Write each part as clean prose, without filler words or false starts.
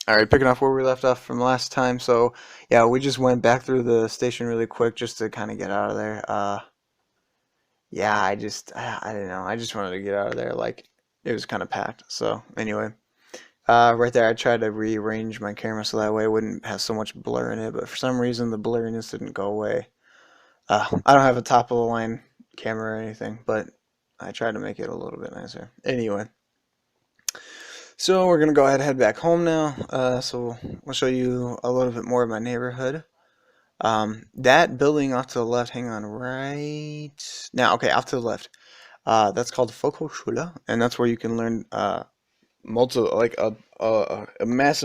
Alright, picking off where we left off from last time. So, yeah, we just went back through the station really quick just to kind of get out of there. Yeah, I don't know. I just wanted to get out of there. Like, it was kind of packed. So, anyway, right there, I tried to rearrange my camera so that way it wouldn't have so much blur in it, but for some reason the blurriness didn't go away. I don't have a top of the line camera or anything, but I tried to make it a little bit nicer. Anyway. So we're gonna go ahead and head back home now. So we'll show you a little bit more of my neighborhood. That building off to the left, hang on, right now, okay, off to the left. That's called Volkshochschule, and that's where you can learn a massive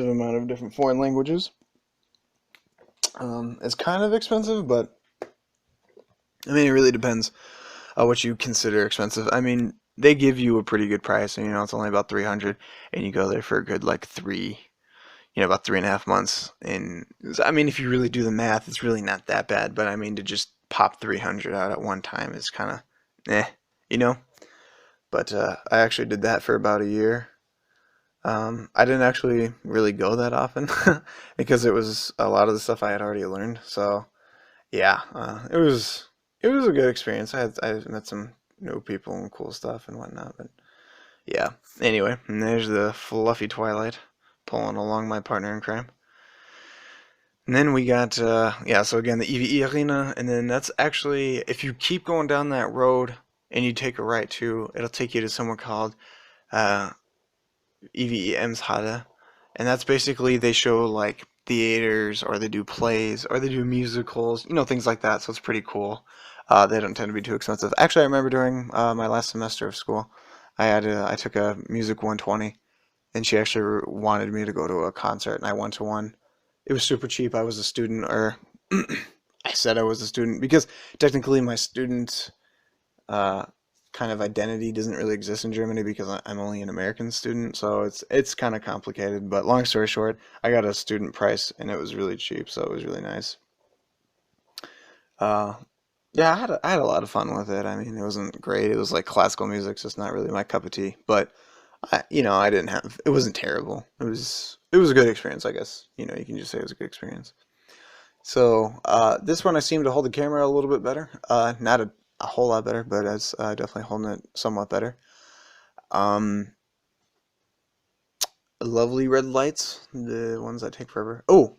amount of different foreign languages. It's kind of expensive, but I mean, it really depends what you consider expensive. I mean, they give you a pretty good price, and it's only about 300, and you go there for a good like about 3.5 months. And I mean, if you really do the math, it's really not that bad. But I mean, to just pop 300 out at one time is kind of, eh, you know. But I actually did that for about a year. I didn't actually really go that often because it was a lot of the stuff I had already learned. So yeah, it was a good experience. I met some new people and cool stuff and whatnot. But yeah, anyway, and there's the fluffy Twilight pulling along my partner in crime. And then we got, yeah, so again, the EVE Arena, and then that's actually, if you keep going down that road and you take a right too, it'll take you to somewhere called uh, EVE Emshalle, and that's basically, they show like theaters, or they do plays, or they do musicals, things like that, so it's pretty cool. They don't tend to be too expensive. Actually, I remember during my last semester of school, I took a Music 120, and she actually wanted me to go to a concert, and I went to one. It was super cheap. I was a student, or I said I was a student because technically my student uh, kind of identity doesn't really exist in Germany because I'm only an American student, so it's kind of complicated. But long story short, I got a student price, and it was really cheap, so it was really nice. Uh, yeah, I had a lot of fun with it. I mean, it wasn't great. It was like classical music, so it's not really my cup of tea. But I didn't have. It wasn't terrible. It was a good experience, I guess. You can just say it was a good experience. So this one I seem to hold the camera a little bit better. Not a whole lot better, but it's definitely holding it somewhat better. Um, Lovely red lights, the ones that take forever. Oh,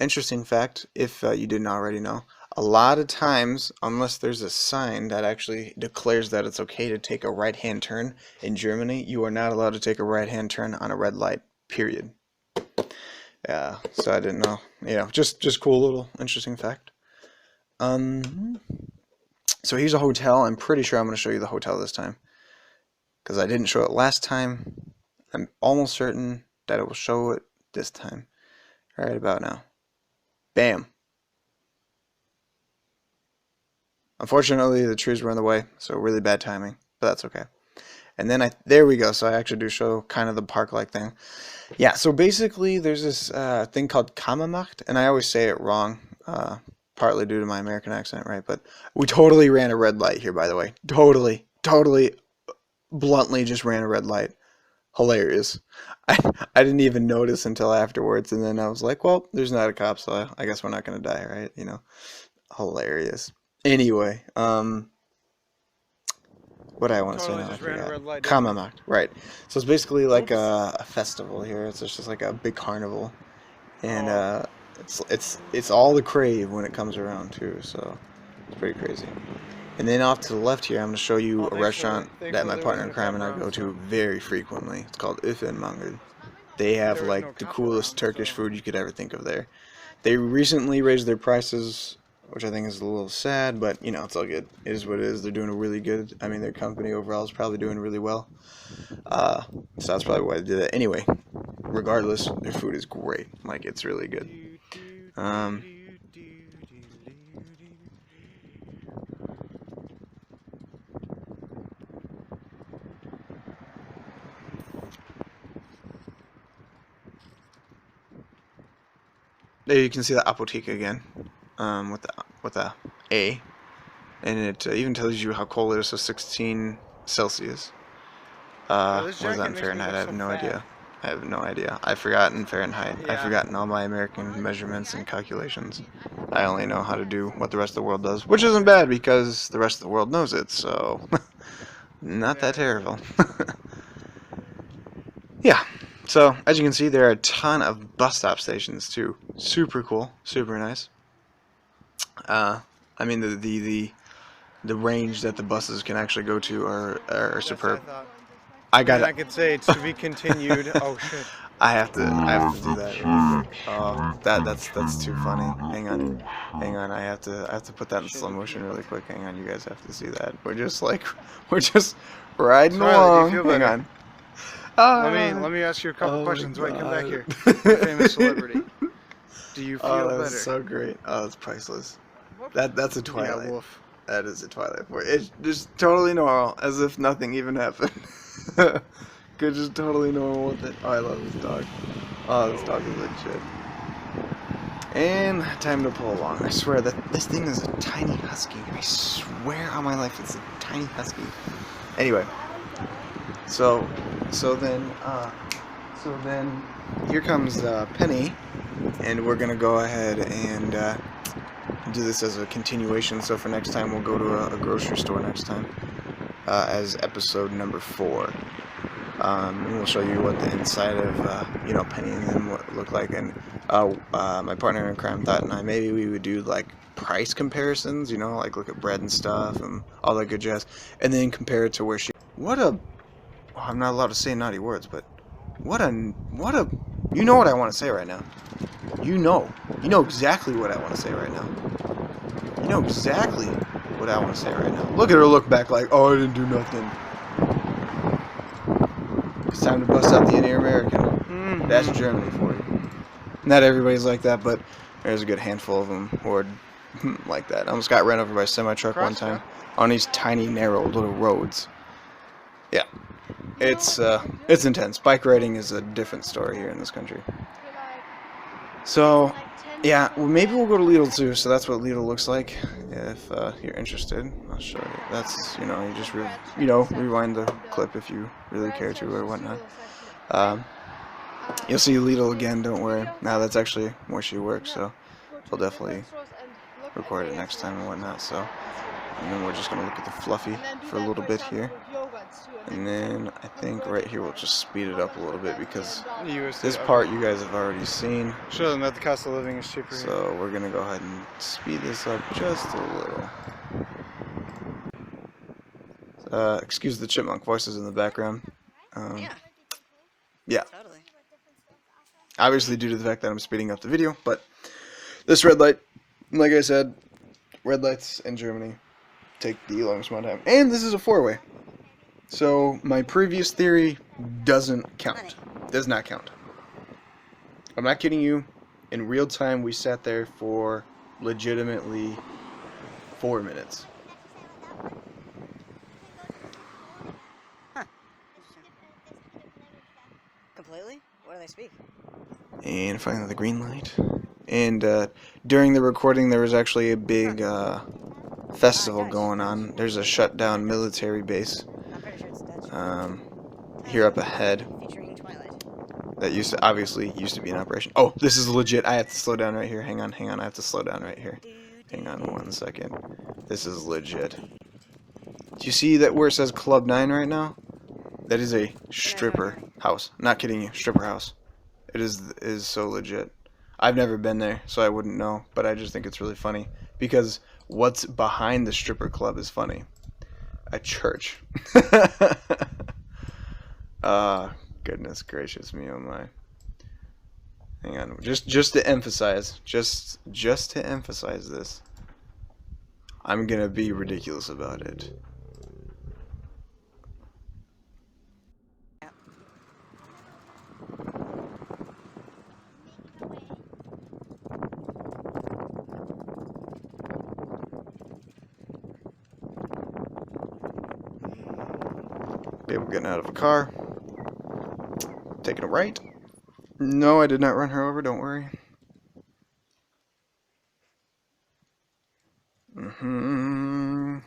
interesting fact, if you didn't already know, a lot of times, unless there's a sign that actually declares that it's okay to take a right-hand turn in Germany, you are not allowed to take a right-hand turn on a red light, period. Yeah, so I didn't know. Just cool little interesting fact. Um, so here's a hotel. I'm pretty sure I'm going to show you the hotel this time because I didn't show it last time. I'm almost certain that it will show it this time. Right about now. Bam. Unfortunately, the trees were in the way, so really bad timing, but that's okay. And then there we go. So I actually do show kind of the park-like thing. Yeah, so basically there's this thing called Kammermacht, and I always say it wrong, partly due to my American accent, right? But we totally ran a red light here, by the way. Totally, bluntly just ran a red light. Hilarious. I, I didn't even notice until afterwards, and then I was like, well, there's not a cop, so I guess we're not going to die, right? Hilarious. Anyway, what do I want to say Totally now? I just ran a forgot. red light, didn't we? Kammermarkt, right. So it's basically like Oops. a festival here. It's just like a big carnival, and Oh, it's all the crave when it comes around too. So it's pretty crazy. And then off to the left here, I'm going to show you oh, a restaurant that my thankfully there partner wasn't in a crime cop and I around, go to so very frequently. It's called Mangel. They have there was no like the cop coolest around, Turkish so food you could ever think of there. They recently raised their prices, which I think is a little sad, but it's all good. It is what it is. They're doing a really good. I mean, their company overall is probably doing really well. Uh, so that's probably why they did it. Anyway, regardless, their food is great. Like it's really good. Um, There you can see the Apotheke again, with the A, and it even tells you how cold it is. So 16 Celsius. This What is that jacket in makes me Fahrenheit? look I have so no fat. idea. I have no idea. I've forgotten Fahrenheit. Yeah. I've forgotten all my American measurements and calculations. I only know how to do what the rest of the world does, which isn't bad because the rest of the world knows it, so not that terrible. Yeah, so as you can see, there are a ton of bus stop stations too. Super cool, super nice. I mean the range that the buses can actually go to are superb. I got I could say it's to be continued. Oh shit. I have to do that really quick. Oh, that's too funny. Hang on. I have to put that in slow motion really quick. Hang on, you guys have to see that. We're just riding along. Do you feel Hang better? on. Let me ask you a couple questions while you come back here. God. Famous celebrity. Do you feel Oh, better? that's so great. Oh, it's priceless. That's a Twilight. Yeah, wolf. That is a Twilight. It's just totally normal, as if nothing even happened. Good, just totally normal with it. Oh, I love this dog. Oh, this dog is legit. And time to pull along. I swear that this thing is a tiny husky. I swear on my life it's a tiny husky. Anyway, so then here comes Penny, and we're gonna go ahead and do this as a continuation. So for next time, we'll go to a grocery store next time as episode number 4. And we'll show you what the inside of Penny and them look like. And my partner in crime thought and I, maybe we would do like price comparisons, like look at bread and stuff and all that good jazz, and then compare it to where I'm not allowed to say naughty words, but what a you know what I want to say right now. You know exactly what I want to say right now. You know exactly what I want to say right now. Look at her look back like, oh, I didn't do nothing. It's time to bust out the inner American. That's Germany for you. Not everybody's like that, but there's a good handful of them who are like that. I almost got ran over by a semi-truck one time on these tiny, narrow little roads. Yeah. It's intense. Bike riding is a different story here in this country. So, yeah, well, maybe we'll go to Lidl too. So that's what Lidl looks like. If you're interested, I'll show you. That's you just rewind the clip if you really care to or whatnot. You'll see Lidl again. Don't worry. Now that's actually where she works, so we'll definitely record it next time and whatnot. So, and then we're just gonna look at the fluffy for a little bit here. And then I think right here we'll just speed it up a little bit because this part you guys have already seen. Show them that the cost of living is cheaper. So we're going to go ahead and speed this up just a little. Excuse the chipmunk voices in the background. Yeah. Totally. Obviously due to the fact that I'm speeding up the video, but this red light, like I said, red lights in Germany take the longest amount of time. And this is a 4-way. So my previous theory doesn't count. Does not count. I'm not kidding you. In real time, we sat there for legitimately 4 minutes. Huh. Completely? What do they speak? And finally the green light. And during the recording, there was actually a big festival going on. There's a shut down military base. Here up ahead that obviously used to be in operation. Oh, this is legit. I have to slow down right here. Hang on. I have to slow down right here. Hang on 1 second. This is legit. Do you see that where it says Club 9 right now? That is a stripper house. Not kidding you. Stripper house. It is so legit. I've never been there, so I wouldn't know, but I just think it's really funny because what's behind the stripper club is funny. A church. Goodness gracious me, oh my. Hang on, just to emphasize, just to emphasize this, I'm gonna be ridiculous about it. Okay, we're getting out of a car. Taking a right. No, I did not run her over, don't worry.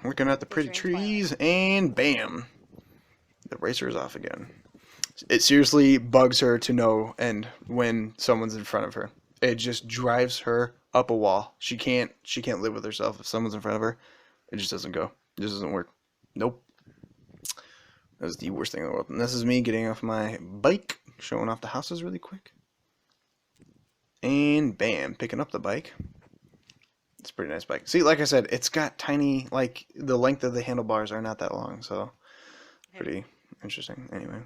Looking at the pretty trees, and bam! The racer is off again. It seriously bugs her to no end when someone's in front of her. It just drives her up a wall. She can't live with herself if someone's in front of her. It just doesn't go. It just doesn't work. Nope. That was the worst thing in the world. And this is me getting off my bike, showing off the houses really quick. And bam, picking up the bike. It's a pretty nice bike. See, like I said, it's got tiny, like, the length of the handlebars are not that long, so pretty interesting. Anyway.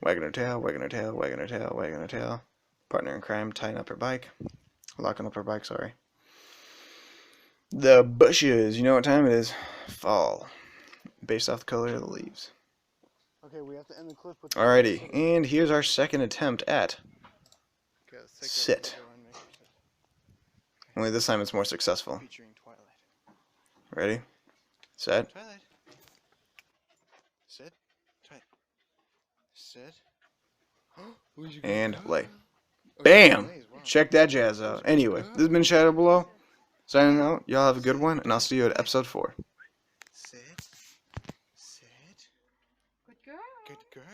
Wagging her tail, wagging her tail, wagging her tail, wagging her tail. Partner in crime, tying up her bike. Locking up her bike, sorry. The bushes, you know what time it is? Fall. Based off the color of the leaves. Okay, we have to end the clip with. Alrighty, and here's our second attempt at sit. Only this time it's more successful. Featuring Twilight. Ready? Set. Twilight. Sit. Twilight. Sit. And lay. Bam! Check that jazz out. Anyway, this has been Shadow Below. Signing out. Y'all have a good one, and I'll see you at episode 4. Sit. Sit. Good girl. Good girl.